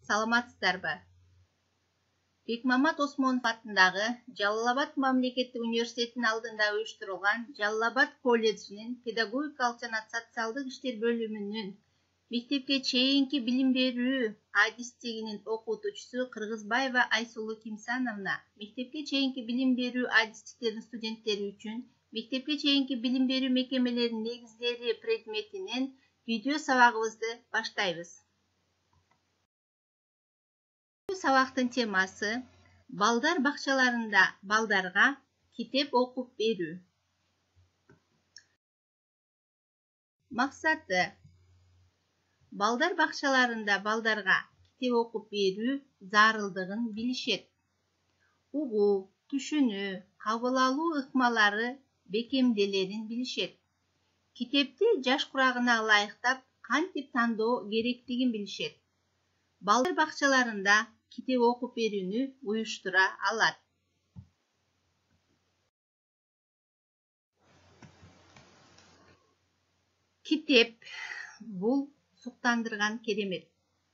Саламатсыздарбы? Бекмамат Осмонов атындагы Жалал Абад мамлекеттик университетинин алдында уюштурулган Жалал Абад колледжинин педагогикалык жана социалдык иштер бөлүмүнүн мектепке чейинки билим берүү адистигинин окутуучусу Кыргызбаева Айсулуу Кимсановна мектепке чейинки билим берүү адистиктеринин студенттери үчүн мектепке чейинки билим берүү мекемелеринин негиздери предметинен видео сабагыбызды баштайбыз. Сабактын темасы балдар бакчаларында балдарга китеп окуп берүү. Максаты балдар бакчаларында балдарга китеп окуп берүү зарылдыгын билишет. Угуу, түшүнүү, кабыл алуу ыкмалары бекемделерин билишет. Китепти жаш курагына ылайыктап кантип тандоо керектигин билишет. Балдар бакчаларында китеп окуп берүүнү уюштура алат. Китеп бул суктандырган керемет.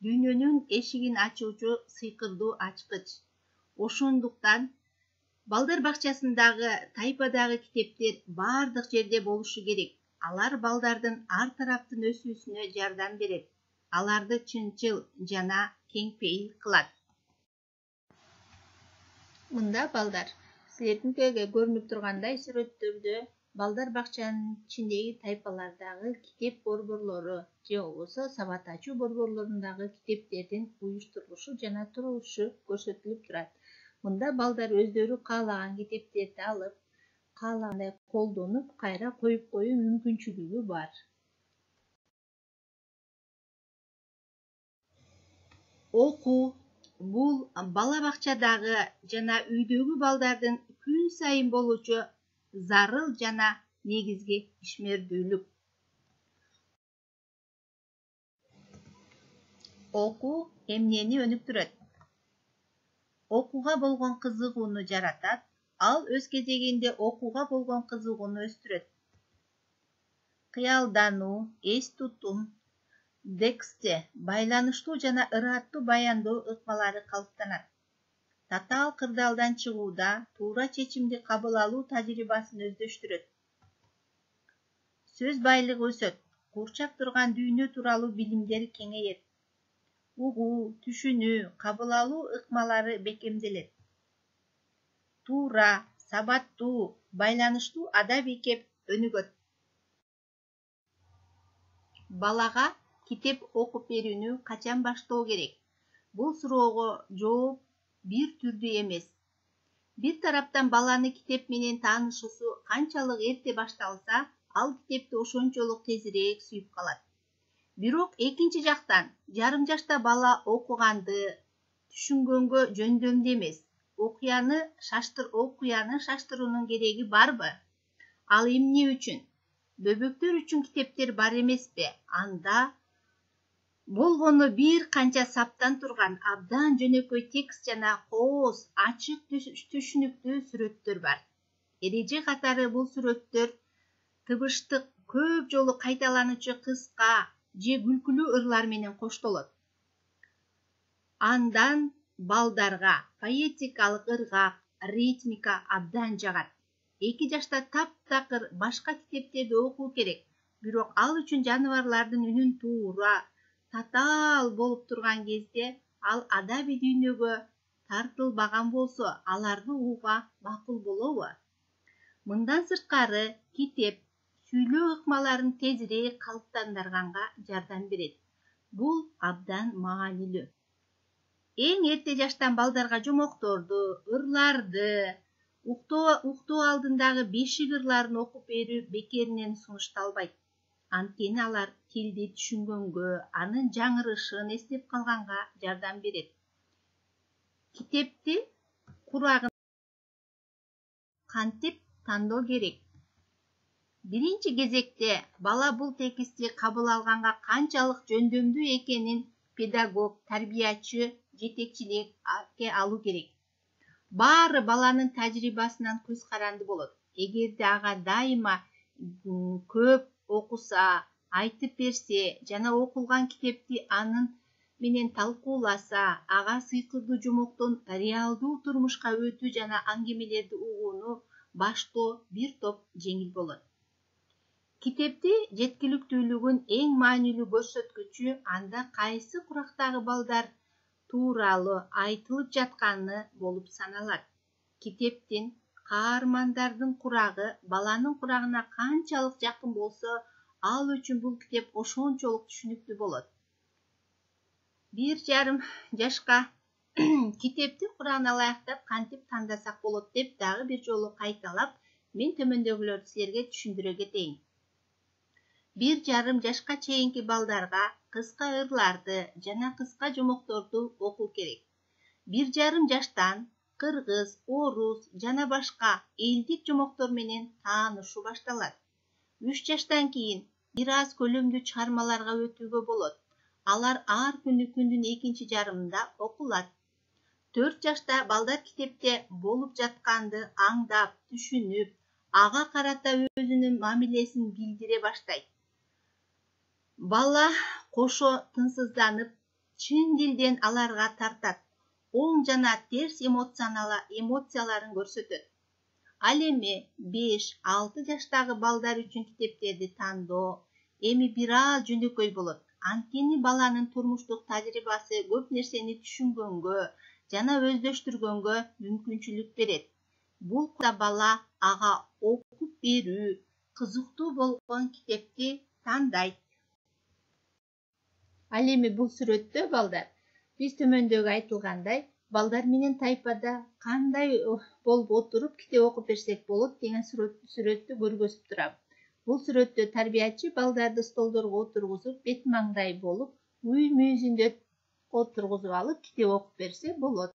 Дүйнөнүн эшигин ачуучу сыйкырдуу ачкыч. Ошондуктан балдар бакчасындагы тайпадагы китептер бардык жерде болушу керек. Алар балдардын ар тараптын өсүүсүнө жардам берет. Аларды чынчыл жана кеңпейил кылат. Мында балдар, силердин көзгө көрүнүп тургандай сүрөттөрдө балдар бакчанын ичиндеги тайпалардагы китеп борборлору же болбосо сабат ачуу борборлорундагы китептердин уюштурулушу жана турулушу көрсөтүлүп турат. Мында балдар өздөрү каалаган китептерди алып, каалагандай колдонуп, кайра коюп коюу мүмкүнчүлүгү бар. Окуу бул бала бакчадагы жана үйдөгү балдардын күн сайын болуучу зарыл жана негизги ишмердүүлүк. Окуу эмнени өнүктүрөт? Окууга болгон кызыгууну жаратат, ал өз кезегинде окууга болгон кызыгууну өстүрөт. Кыялдануу, эс тутум, текстте байланыштуу жана ыраттуу баяндоо ыкмалары калыптанат. Татаал кырдаалдан чыгууда туура чечимди кабыл алуу тажрыйбасын өздөштүрөт. Сөз байлыгы өсөт, курчап турган дүйнө тууралуу билимдер кеңейет. Угуу, түшүнүү, кабыл алуу ыкмалары бекемделет. Туура, сабаттуу, байланыштуу адабий кеп өнүгөт. Балага китеп окуп берүүнү качан баштоо керек? Бул суроого жооп бир түрдүү эмес. Бир тараптан баланы китеп менен таанышуусу канчалык эрте башталса, ал китепти ошончолук тезирээк сүйүп калат. Бирок экинчи жактан, жарым жашта бала окуганды, түшүнгөнгө жөндөмдүү эмес. Окуяны шаштыруунун кереги барбы? Ал эмне үчүн? Бөбөктөр үчүн китептер бар эмеспи? Анда болгону бир канча саптан турган абдан жөнөкөй текст жана кооз, ачык түшүнүктүү сүрөттөр бар. Эреже катары бул сүрөттөр тыбыштык, көп жолу кайталануучу кыска же күлкүлүү ырлар менен коштолот. Андан балдарга поэтикалык ыргак, ритмика абдан жагат. 2 жашта таптакыр башка китептерди окуу керек. Бирок ал үчүн жаныбарлардын үнүн туура, татаал болуп турган кезде ал адабий дүйнөгө тартылбаган болсо, аларды угууга макул болобу? Мындан сырткары, китеп сүйлөө ыкмаларын тезирээк калыптандырганга жардам берет. Бул абдан маанилүү. Эң эрте жаштан балдарга жомокторду, ырларды, уктоо алдындагы бешик ырларын окуп берүү бекеринен сунушталбайт. Анткени алар тилди түшүнгөнгө, анын жаңырышын эстеп калганга жардам берет. Китепти курагын кантип тандоо керек? Биринчи кезекте бала бул текстти кабыл алганга канчалык жөндөмдүү экенин педагог, тарбиячы жетекчиликке алуу керек. Баары баланын тажрыйбасынан көз каранды болот. Эгерде ага дайыма көп окуса, айтып берсе жана окулган китепти анын менен талкууласа, ага сыйкырдуу жомоктон реалдуу турмушка өтүү жана аңгемелерди угууну баштоо бир топ жеңил болот. Китепти жеткиликтүүлүгүн эң маанилүү көрсөткүчү анда кайсы курактагы балдар тууралуу айтылып жатканы болуп саналат. Китептин каармандардын курагы баланын курагына канчалык жакын болсо, ал үчүн бул китеп ошончолук түшүнүктүү болот. 1,5 жашка китепти курагына ылайыктап кантип тандасак болот деп дагы бир жолу кайталап, мен төмөндөгүлөрдү силерге түшүндүрө кетейин. 1,5 жашка чейинки балдарга кыска ырларды жана кыска жомокторду окуу керек. 1,5 жаштан кыргыз, орус жана башка элдик жомоктор менен таанышуу башталат. 3 жаштан кийин бир аз көлөмдүү чыгармаларга өтүүгө болот. Алар ар күнү күндүн экинчи жарымында окулат. 4 жашта балдар китепте болуп жатканды аңдап, түшүнүп, ага карата өзүнүн мамилесин билдире баштайт. Бала кошо тынчсызданып, чын дилден аларга тартат, оң жана терс эмоцияларын көрсөтөт. Ал эми 5-6 жаштагы балдар үчүн китептерди тандоо эми бир аз жөнөкөй болот. Анткени баланын турмуштук тажрыйбасы көп нерсени түшүнгөнгө жана өздөштүргөнгө мүмкүнчүлүк берет. Бул бала ага окуп берүү кызыктуу болгон китепти тандайт. Ал эми бул сүрөттө балдар, биз төмөндөгү айтылгандай, балдар менен тайпада кандай болуп отуруп китеп окуп берсек болот деген сүрөттү көргөзүп турабыз. Бул сүрөттө тарбиячы балдарды столдорго отургузуп, бет маңдай болуп, үй мүйүзүндө отургузуп алып китеп окуп берсе болот.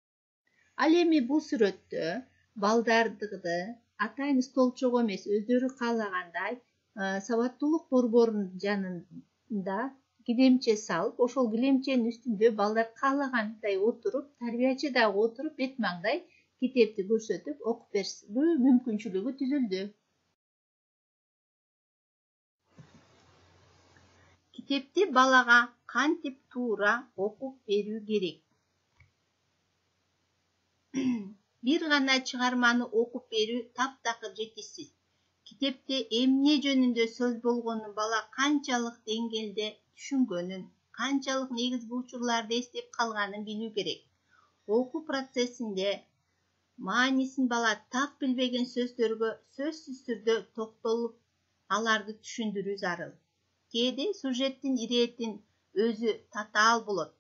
Ал эми бул сүрөттө балдарды атайын столчого эмес, өздөрү каалагандай сабаттуулук борборунун жанында килемче салып, ошол килемченин үстүндө балдар каалагандай отуруп, тарбиячы дагы отуруп, бет маңдай китепти көрсөтүп окуп берүү мүмкүнчүлүгү түзүлдү. Китепти балага кантип туура окуп берүү керек? Бир гана чыгарманы окуп берүү таптакыр жетишсиз. Китепте эмне жөнүндө сөз болгонун бала канчалык деңгээлде түшүнгөнүн, канчалык негизги учурларды эстеп калганын билүү керек. Окуу процессинде маанисин бала так билбеген сөздөргө сөзсүз түрдө токтолуп, аларды түшүндүрүү зарыл. Кээде сюжеттин иретин өзү татаал болот.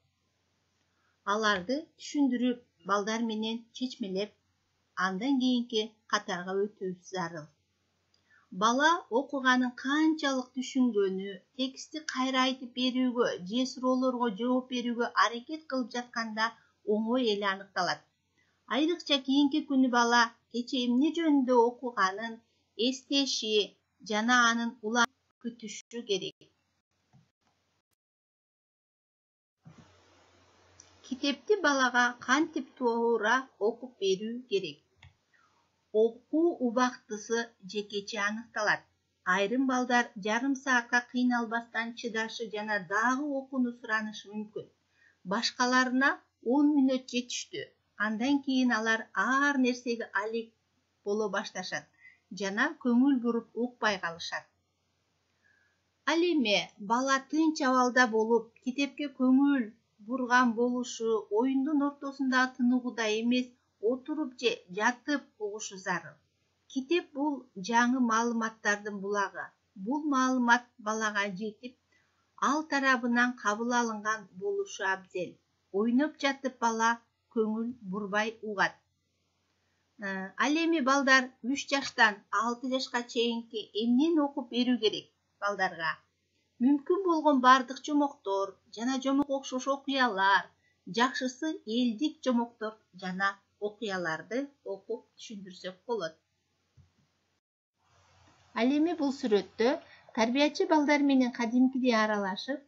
Аларды түшүндүрүп, балдар менен чечмелеп, андан кийинки катарга өтүү зарыл. Бала окуганын канчалык түшүнгөнү, текстти кайра айтып берүүгө же суроолорго жооп берүүгө аракет кылып жатканда оңой эле аныкталат. Айрыкча кийинки күнү бала кечээ эмне жөнүндө окуганын эстеши жана анын улам күтүшү керек. Китепти балага кантип туура окуп берүү керек? Окуу убактысы жекече аныкталат. Айрым балдар жарым саатка кыйналбастан чыдашы жана дагы окууну суранышы мүмкүн. Башкаларына 10 мүнөт жетиштүү. Андан кийин алар ар нерсеге алек боло башташат жана көңүл буруп укпай калышат. Ал эми бала тынч абалда болуп, китепке көңүл бурган болушу, оюндун ортосунда тыныгууда эмес, отуруп же жатып угушу зарыл. Китеп бул жаңы маалыматтардын булагы. Бул маалымат балага жетип, ал тарабынан кабыл алынган болушу абзел. Ойноп жатып бала көңүл бурбай угат. Ал эми балдар 3 жаштан 6 жашка чейинки эмнени окуп берүү керек балдарга? Мүмкүн болгон бардык жомоктор жана жомокко окшош окуялар, жакшысы элдик жомоктор жана окуяларды окуп түшүндүрсөк болот. Ал эми бул сүрөттө тарбиячы балдар менен кадимкидей аралашып,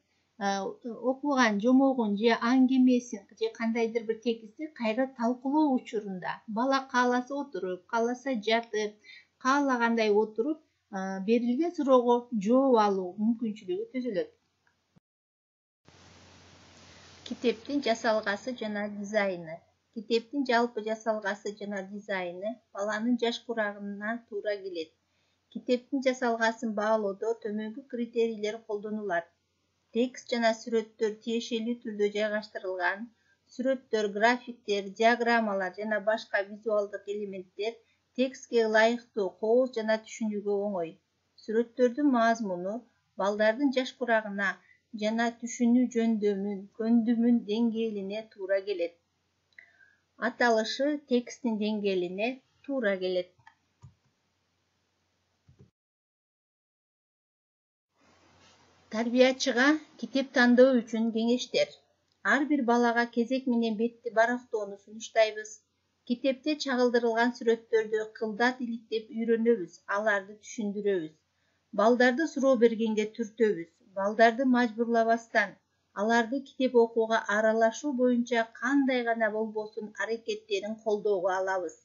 окуган жомогун же аңгемесин же кандайдыр бир текстти кайра талкуулоо учурунда бала кааласа отуруп, кааласа жатып, каалагандай отуруп, берилген суроого жооп алуу мүмкүнчүлүгү түзүлөт. Китептин жасалгасы жана дизайны. Китептин жалпы жасалгасы жана дизайны баланын жаш курагына туура келет. Китептин жасалгасын баалоодо төмөнкү критерийлер колдонулат. Текст жана сүрөттөр тиешелүү түрдө жайгаштырылган. Сүрөттөр, графиктер, диаграммалар жана башка визуалдык элементтер текстке ылайыктуу, кооз жана түшүнүүгө оңой. Сүрөттөрдүн мазмуну балдардын жаш курагына жана түшүнүү жөндөмүн, көндүмүн деңгээлине туура келет. Аталышы тексттин деңгээлине туура келет. Тарбиячыга китеп тандоо үчүн кеңештер. Ар бир балага кезек менен бетти барактоону сунуштайбыз. Китепте чагылдырылган сүрөттөрдү кылдат иликтеп үйрөнөбүз, аларды түшүндүрөбүз. Балдарды суроо бергенге түртөбүз. Балдарды мажбурлабастан, аларды китеп окууга аралашуу боюнча кандай гана болбосун аракеттерин колдоого алабыз.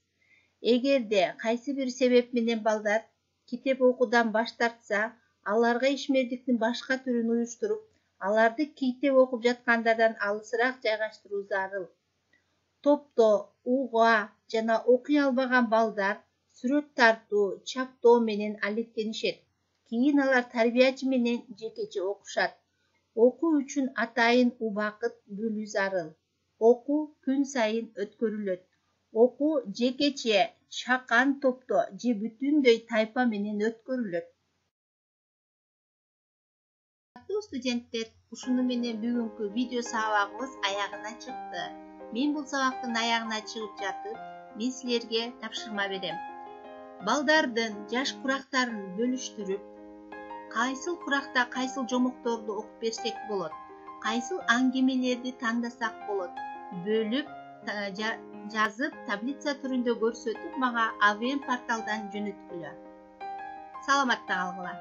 Эгерде кайсы бир себеп менен балдар китеп окуудан баш тартса, аларга ишмердиктин башка түрүн уюштуруп, аларды китеп окуп жаткандардан алысыраак жайгаштыруу зарыл. Топто уга жана окуй албаган балдар сүрөт тартуу, чаптоо менен алектенишет. Кийин алар тарбиячы менен жекече окушат. Окуу үчүн атайын убакыт бөлүү зарыл. Окуу күн сайын өткөрүлөт. Окуу жекече, чакан топто же бүтүндөй тайпа менен өткөрүлөт. Урматтуу студенттер, ушуну менен бүгүнкү видео сабагыбыз аягына чыкты. Мен бул сабактын аягына чыгып жатып, мен силерге тапшырма берем. Балдардын жаш курактарын бөлүштүрүп, кайсыл куракта кайсыл жомокторду окуп берсек болот, кайсыл аңгемелерди тандасак болот, бөлүп жазып таблица түрүндө көрсөтүп мага AVM порталдан жөнөткүлө. Саламатта калгыла.